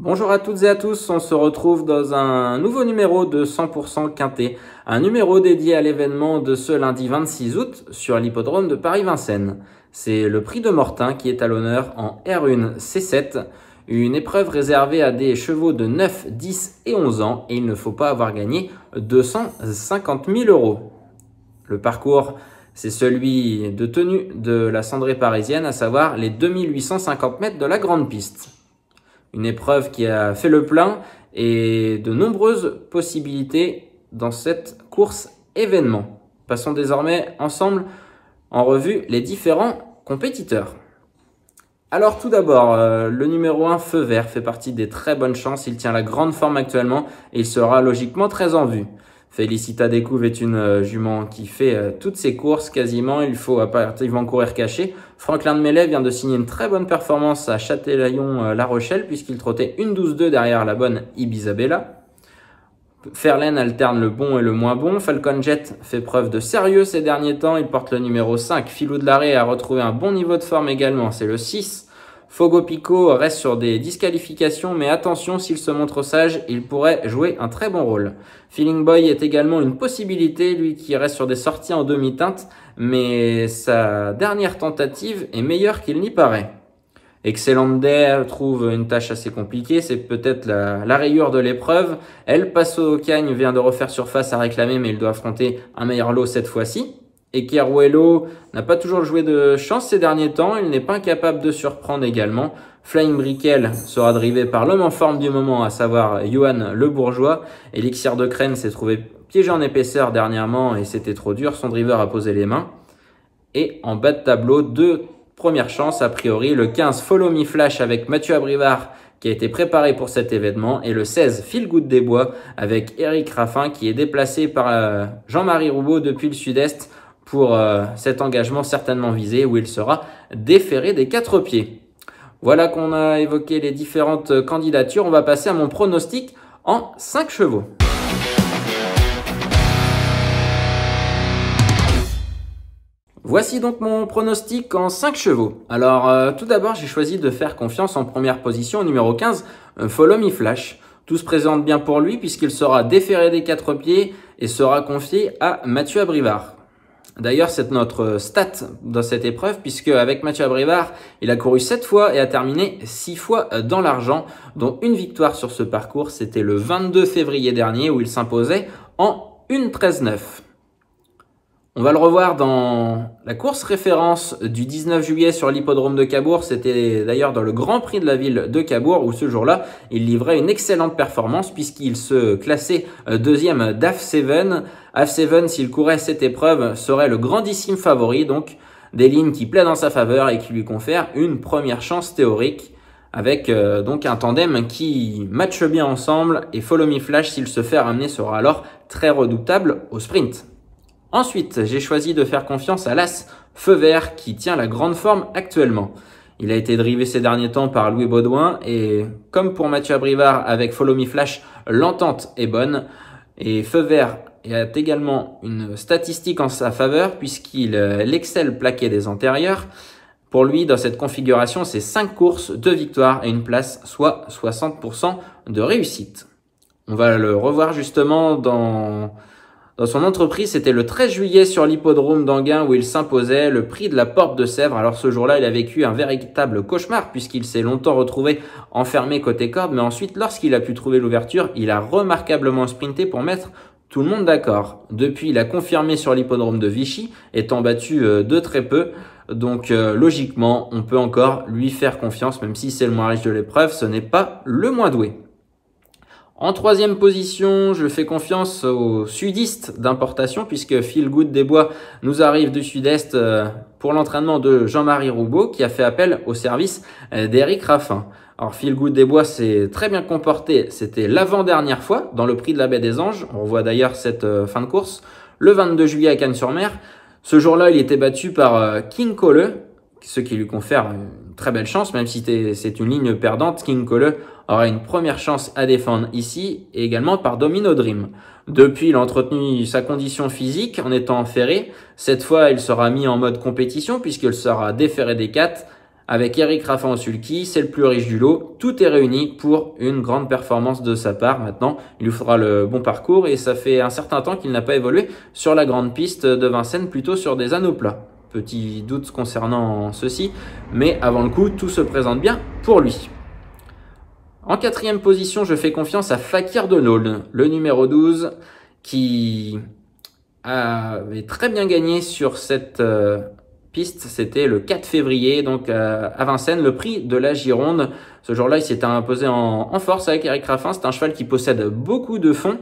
Bonjour à toutes et à tous, on se retrouve dans un nouveau numéro de 100% Quintet, un numéro dédié à l'événement de ce lundi 26 août sur l'hippodrome de Paris-Vincennes. C'est le prix de Mortain qui est à l'honneur en R1 C7, une épreuve réservée à des chevaux de 9, 10 et 11 ans et il ne faut pas avoir gagné 250 000 euros. Le parcours, c'est celui de tenue de la cendrée parisienne, à savoir les 2850 mètres de la grande piste. Une épreuve qui a fait le plein et de nombreuses possibilités dans cette course événement. Passons désormais ensemble en revue les différents compétiteurs. Alors tout d'abord, le numéro 1 Feu Vert fait partie des très bonnes chances. Il tient la grande forme actuellement et il sera logiquement très en vue. Félicita Descouves est une jument qui fait toutes ses courses quasiment. Il faut impérativement courir caché. Franklin de Mellet vient de signer une très bonne performance à Châtelaillon-La Rochelle puisqu'il trottait une 12-2 derrière la bonne Ibisabella. Ferlaine alterne le bon et le moins bon. Falcon Jet fait preuve de sérieux ces derniers temps. Il porte le numéro 5. Filou de l'Arrêt a retrouvé un bon niveau de forme également. C'est le 6. Fogo Pico reste sur des disqualifications, mais attention, s'il se montre sage, il pourrait jouer un très bon rôle. Feeling Boy est également une possibilité, lui qui reste sur des sorties en demi-teinte, mais sa dernière tentative est meilleure qu'il n'y paraît. Excellent Day trouve une tâche assez compliquée, c'est peut-être la rayure de l'épreuve. El Paso Cagne vient de refaire surface à réclamer, mais il doit affronter un meilleur lot cette fois-ci. Et Keruelo n'a pas toujours joué de chance ces derniers temps, il n'est pas incapable de surprendre également. Flying Brickell sera drivé par l'homme en forme du moment, à savoir Johan Le Bourgeois. Elixir de Crène s'est trouvé piégé en épaisseur dernièrement et c'était trop dur, son driver a posé les mains. Et en bas de tableau, deux premières chances a priori, le 15 Follow Me Flash avec Mathieu Abrivard qui a été préparé pour cet événement et le 16 Feel Good des Bois avec Eric Raffin qui est déplacé par Jean-Marie Roubaud depuis le sud-est pour cet engagement certainement visé où il sera déféré des 4 pieds. Voilà qu'on a évoqué les différentes candidatures. On va passer à mon pronostic en 5 chevaux. Voici donc mon pronostic en 5 chevaux. Alors tout d'abord, j'ai choisi de faire confiance en première position au numéro 15, Follow Me Flash. Tout se présente bien pour lui puisqu'il sera déféré des 4 pieds et sera confié à Mathieu Abrivard. D'ailleurs, c'est notre stat dans cette épreuve puisque avec Mathieu Abrivard, il a couru 7 fois et a terminé 6 fois dans l'argent, dont une victoire sur ce parcours. C'était le 22 février dernier où il s'imposait en 1:13,9. On va le revoir dans la course référence du 19 juillet sur l'hippodrome de Cabourg. C'était d'ailleurs dans le Grand Prix de la ville de Cabourg où ce jour-là, il livrait une excellente performance puisqu'il se classait deuxième d'Af7. Af7, s'il courait cette épreuve, serait le grandissime favori. Donc des lignes qui plaident en sa faveur et qui lui confèrent une première chance théorique avec donc un tandem qui matche bien ensemble. Et Follow Me Flash, s'il se fait ramener, sera alors très redoutable au sprint. Ensuite, j'ai choisi de faire confiance à l'As Feu Vert qui tient la grande forme actuellement. Il a été drivé ces derniers temps par Louis Baudouin et comme pour Mathieu Abrivard avec Follow Me Flash, l'entente est bonne. Et Feu Vert a également une statistique en sa faveur puisqu'il excelle plaqué des antérieurs. Pour lui, dans cette configuration, c'est 5 courses, 2 victoires et une place, soit 60% de réussite. On va le revoir justement dans son entreprise, c'était le 13 juillet sur l'hippodrome d'Anguin où il s'imposait le prix de la Porte de Sèvres. Alors ce jour-là, il a vécu un véritable cauchemar puisqu'il s'est longtemps retrouvé enfermé côté corde. Mais ensuite, lorsqu'il a pu trouver l'ouverture, il a remarquablement sprinté pour mettre tout le monde d'accord. Depuis, il a confirmé sur l'hippodrome de Vichy, étant battu de très peu. Donc logiquement, on peut encore lui faire confiance, même si c'est le moins riche de l'épreuve, ce n'est pas le moins doué. En troisième position, je fais confiance aux sudistes d'importation puisque Feel Good des Bois nous arrive du sud-est pour l'entraînement de Jean-Marie Roubaud qui a fait appel au service d'Eric Raffin. Alors Feel Good des Bois s'est très bien comporté, c'était l'avant-dernière fois dans le prix de la Baie des Anges. On voit d'ailleurs cette fin de course le 22 juillet à Cagnes-sur-Mer. Ce jour-là, il était battu par King Cole, ce qui lui confère une très belle chance, même si c'est une ligne perdante. King Cole aura une première chance à défendre ici et également par Domino Dream. Depuis, il a entretenu sa condition physique en étant ferré. Cette fois, il sera mis en mode compétition puisqu'il sera déféré des 4 avec Eric Raffin au sulky, c'est le plus riche du lot. Tout est réuni pour une grande performance de sa part. Maintenant, il lui faudra le bon parcours et ça fait un certain temps qu'il n'a pas évolué sur la grande piste de Vincennes, plutôt sur des anneaux plats. Petit doute concernant ceci, mais avant le coup, tout se présente bien pour lui. En quatrième position, je fais confiance à Fakir de Nolde, le numéro 12, qui avait très bien gagné sur cette piste. C'était le 4 février, donc à Vincennes, le prix de la Gironde. Ce jour-là, il s'était imposé en force avec Eric Raffin. C'est un cheval qui possède beaucoup de fond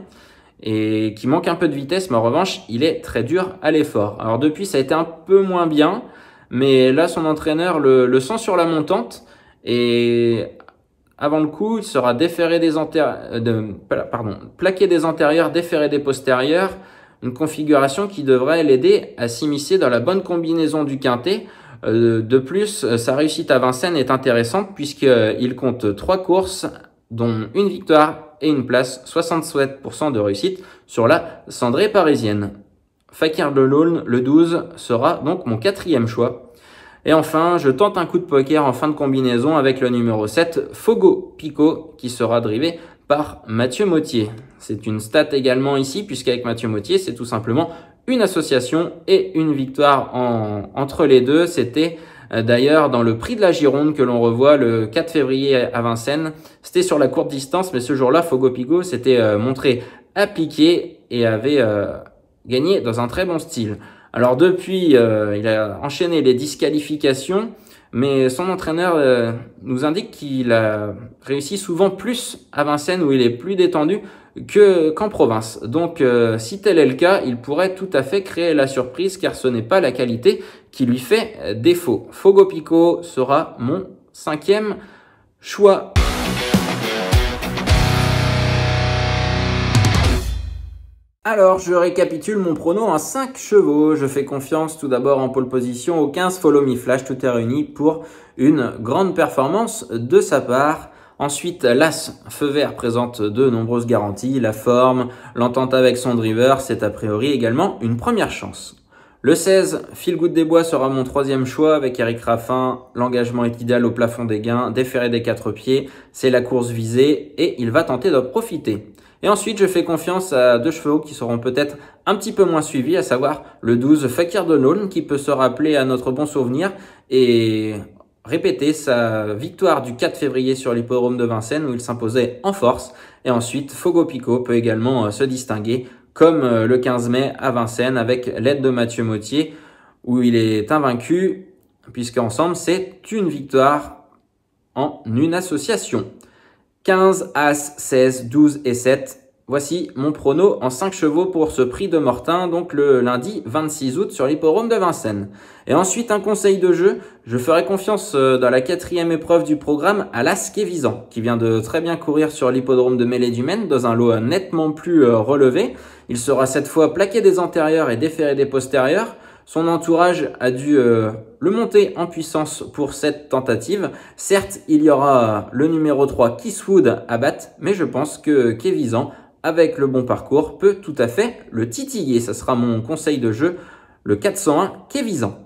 et qui manque un peu de vitesse, mais en revanche, il est très dur à l'effort. Alors depuis, ça a été un peu moins bien, mais là, son entraîneur le sent sur la montante et avant le coup, il sera déféré des plaqué des antérieurs, déféré des postérieurs. Une configuration qui devrait l'aider à s'immiscer dans la bonne combinaison du quintet. De plus, sa réussite à Vincennes est intéressante puisqu'il compte 3 courses, dont une victoire et une place, 67% de réussite sur la cendrée parisienne. Fakir de Nolde, le 12, sera donc mon quatrième choix. Et enfin, je tente un coup de poker en fin de combinaison avec le numéro 7, Fogo Pico, qui sera drivé par Mathieu Mottier. C'est une stat également ici, puisqu'avec Mathieu Mottier, c'est tout simplement une association et une victoire entre les deux. C'était d'ailleurs dans le prix de la Gironde que l'on revoit le 4 février à Vincennes. C'était sur la courte distance, mais ce jour-là, Fogo Pico s'était montré appliqué et avait gagné dans un très bon style. Alors depuis, il a enchaîné les disqualifications, mais son entraîneur nous indique qu'il a réussi souvent plus à Vincennes où il est plus détendu qu'en province. Donc si tel est le cas, il pourrait tout à fait créer la surprise car ce n'est pas la qualité qui lui fait défaut. Fogo Pico sera mon 5e choix. Alors, je récapitule mon prono en 5 chevaux. Je fais confiance tout d'abord en pole position au 15 Follow Me Flash. Tout est réuni pour une grande performance de sa part. Ensuite, l'As Feu Vert présente de nombreuses garanties. La forme, l'entente avec son driver, c'est a priori également une première chance. Le 16, Feel Good des Bois sera mon 3e choix avec Eric Raffin. L'engagement est idéal au plafond des gains, déféré des 4 pieds. C'est la course visée et il va tenter d'en profiter. Et ensuite, je fais confiance à 2 chevaux qui seront peut-être un petit peu moins suivis, à savoir le 12 Fakir de Nolde qui peut se rappeler à notre bon souvenir et répéter sa victoire du 4 février sur l'hippodrome de Vincennes où il s'imposait en force. Et ensuite, Fogo Pico peut également se distinguer comme le 15 mai à Vincennes avec l'aide de Mathieu Mottier où il est invaincu puisqu'ensemble c'est une victoire en une association. 15, As, 16, 12 et 7. Voici mon prono en 5 chevaux pour ce prix de Mortain, donc le lundi 26 août sur l'hippodrome de Vincennes. Et ensuite, un conseil de jeu, je ferai confiance dans la 4e épreuve du programme à l'As Kévisan, qui vient de très bien courir sur l'hippodrome de Mêlée-du-Maine dans un lot nettement plus relevé. Il sera cette fois plaqué des antérieurs et déféré des postérieurs. Son entourage a dû le monter en puissance pour cette tentative. Certes, il y aura le numéro 3 Kisswood à battre, mais je pense que Kévisan, avec le bon parcours, peut tout à fait le titiller. Ça sera mon conseil de jeu, le 401 Kévisan.